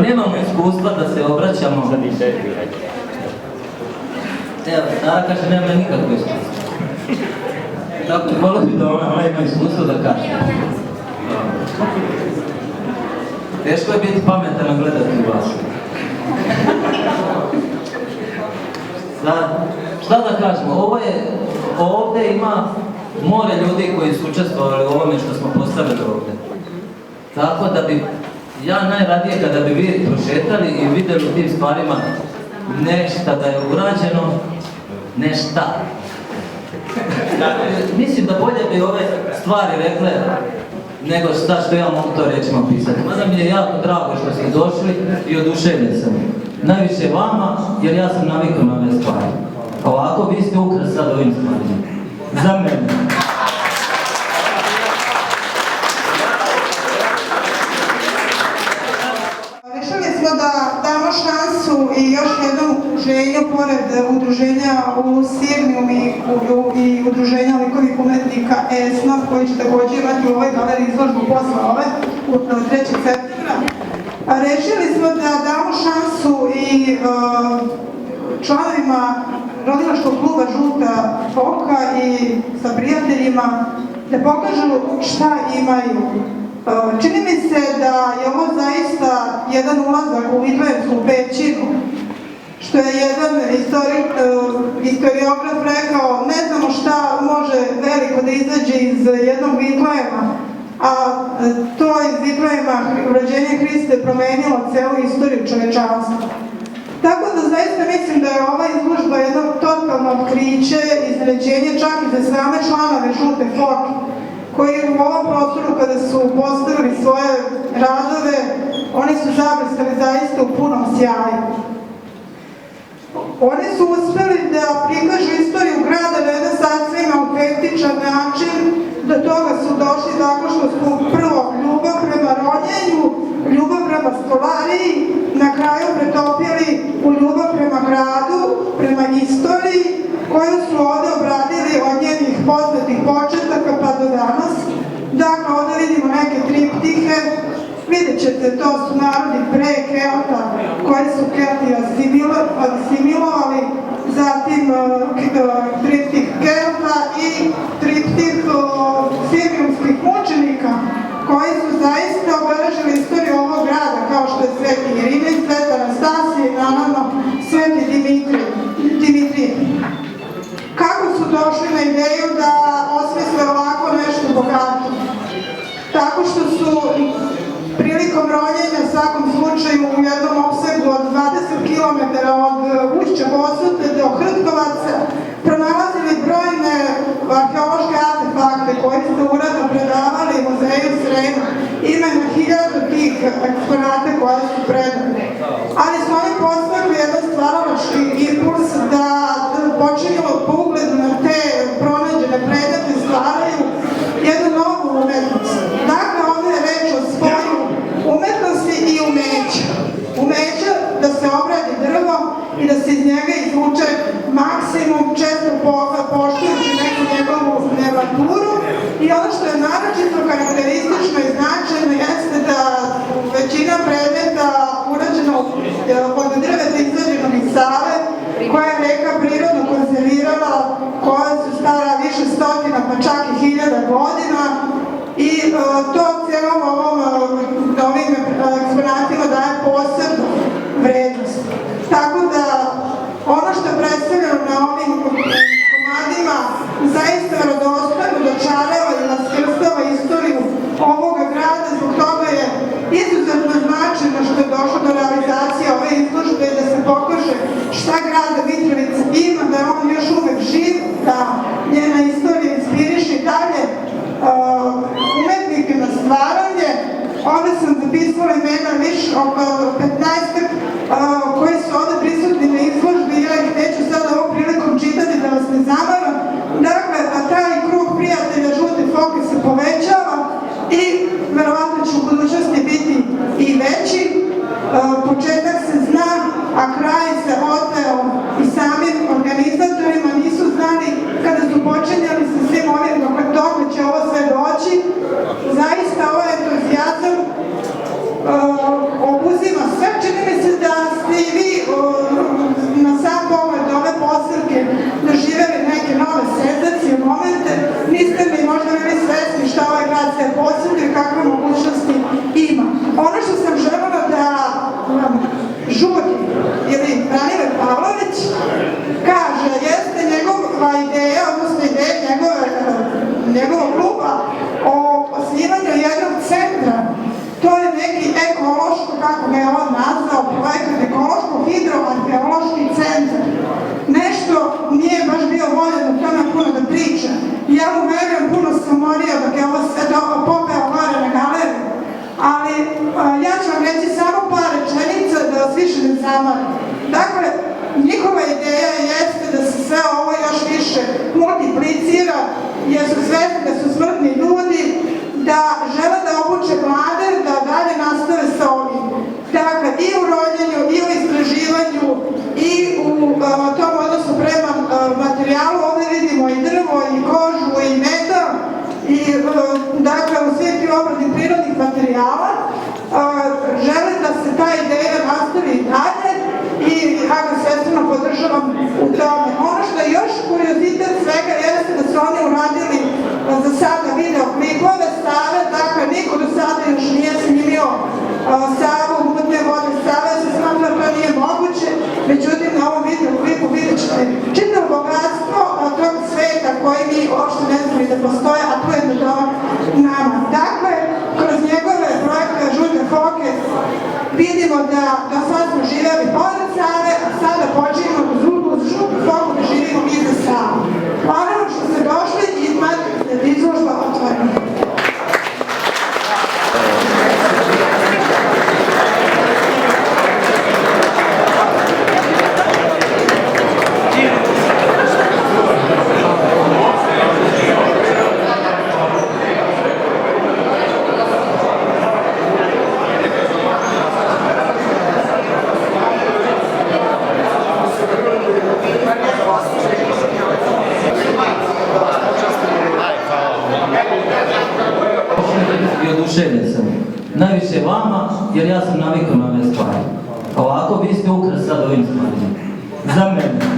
nemamo iskustva da se obraćamo. Evo, Sara kaže, nema nikakvo iskustvo. Tako, volio bi da ona ima iskustvo da kaže. Teško je biti pametan a gledati vas. Šta da kažemo, ovdje ima more ljudi koji su učestvovali u ovome što smo postavili ovdje. Tako da bi, ja najradije kada bi vi prošetali i vidjeli u tim stvarima nešta da je urađeno, nešta. Mislim da bolje bi ove stvari rekle nego što ja mogu to rečima pisati. Mada mi je jako drago što ste došli i oduševljen sam. Najviše vama, jer ja sam navikao na ove stvari. Ovako, vi ste ukras sad ovim stvarima. Za mene. Rešili smo da damo šansu i još jednu želju pored udruženja u Sirnijum i udruženja likovih umetnika ESNO, koji će također imati u ovoj galeriji izložbu posle ove, 3. septembra. Rešili smo da damo šansu i članovima rodilačkog kluba Žuta Foka i sa prijateljima da pokažu šta imaju. Čini mi se da je ovo zaista jedan ulazak u Vitlejevsku pećinu, što je jedan historiograf rekao, ne znamo šta može veliko da izađe iz jednog Vitlejeva, a to iz Vitlejeva rođenje Hrista je promenilo celu istoriju čovečanstva. Tako da zaista mislim da je ova izložba jedno totalno otkriće, iznenađenje čak i za same članove Žute Foke, koji u ovom prostoru kada su postavili svoje radove, oni su zablistali zaista u punom sjaju. Oni su uspeli da prikažu istoriju grada na jedan sasvim autentičan način, do toga su došli tako što su prvo ljubav prema ronjenju, ljubav prema stolariji, na kraju pretopili u ljubav prema gradu, prema istoriji, koju su ovde obradili od njenih poznatih početaka pa do danas. Dakle, ovde vidimo neke triptihe, vidjet ćete, to su narodi pre Kelta, koji su Kelti asimilovali, zatim triptih Kelta i triptih sirnijumskih mučenika, koji su zaista obeležili istoriju ovog grada, kao što je Sveti Irinej, Sveta Anastasija i naravno Sveti Dimitrije. Kako su došli na ideju da osmisle ovako nešto bogato? Tako što su prilikom ronjenja, u svakom slučaju u jednom opsegu od 20 km od Ušća Bosute do Hrtkovaca, pronalazili brojne arheološke artefakte koji ste uredno predavali u muzeju Srema. Ima na 1000 tih eksponata koje su predane. Ali su oni postavili jedan stvaralački impuls da počinju po ugledu na te pronađene predmete stvaraju jednu novu umetnost. Dakle, ovdje je reč o spoju umetnosti i umeća. Umeća da se obradi drvo i da se iz njega izvuče maksimum, često poštujući neku njegovu nervaturu. I ono što je naročito karakteristično i značajno jeste da većina predmeta urađena od drveta izvađenog iz Save, koja je reka prirodno konzervirala, koja su stara više stotina pa čak i 1000 godina, i to cijelom ovim eksponatima daje posebnu vrednost. Tako da ono što je predstavljeno na ovim komadima zaista radostojno dočarava i vaskrstava istoriju ovoga grada, zbog toga je izuzetno značajno što je došlo do realizacije ove izložbe, da se pokaže šta grad Mitrovica ima, da je on još uvek živ, da njena istorija inspiriše i dalje umetnike na stvaranje. Ovdje sam zapisala imena više oko 15 koji su ovdje prisutni na izložbi, ja ih neću sada ovom prilikom čitati da vas ne zamaram. Dakle, taj krug prijatelja Žute Foke se povećava i verovatno će u budućnosti biti i veći. Početak se zna, a kraj se oteo i samim organizatorima nisu znali kada su počinjali sa svim ovim dok će ovo sve doći. Zaista ovaj entuzijazam obuzima sve je on nazvao projekat ekološko-hidroarheološki centar. Nešto nije baš bio voljen o tome puno da priča. Ja mu verujem, puno sam morio dok je ovo sve popeo gore na galeriju. Ali ja ću vam reći samo par rečenica da vas više ne zamarim. Dakle, njihova ideja jeste da se sve ovo još više multiplicira, jer su svesni da su smrtni ljudi, da žele da obuče mlade, da dalje nastave sa ovim. Dakle, i u ronjenju, i u istraživanju, i u tom odnosu prema materijalu, ovdje vidimo i drvo, i kožu, i metal, i dakle u svim tim obradnim prirodnih materijala, žele da se ta ideja nastavi i dalje i ja ga svestveno podržavam u tome. Ono što je još kuriozitet svega jeste da su oni uradili za sada video klipove stave, dakle niko do sada još nije snimio Savu, mutne vode Save, se smatra da to nije moguće, međutim na ovom video klipu vidjet ćete čitav bogatstvo tog sveta koji mi uopšte ne znamo i da postoje, a tu je do toga nama. Dakle, kroz njegove projekte Žute foke vidimo da sad smo živjeli pored Save, a sada počinjemo uz Žutu foku da živimo iza Save. Hvala vam što ste došli i imate izložba otvorena. I oduševljen sam. Najviše vama, jer ja sam navikao na ove stvari. Ovako vi ste ukras sad ovim stvarima. Za mene.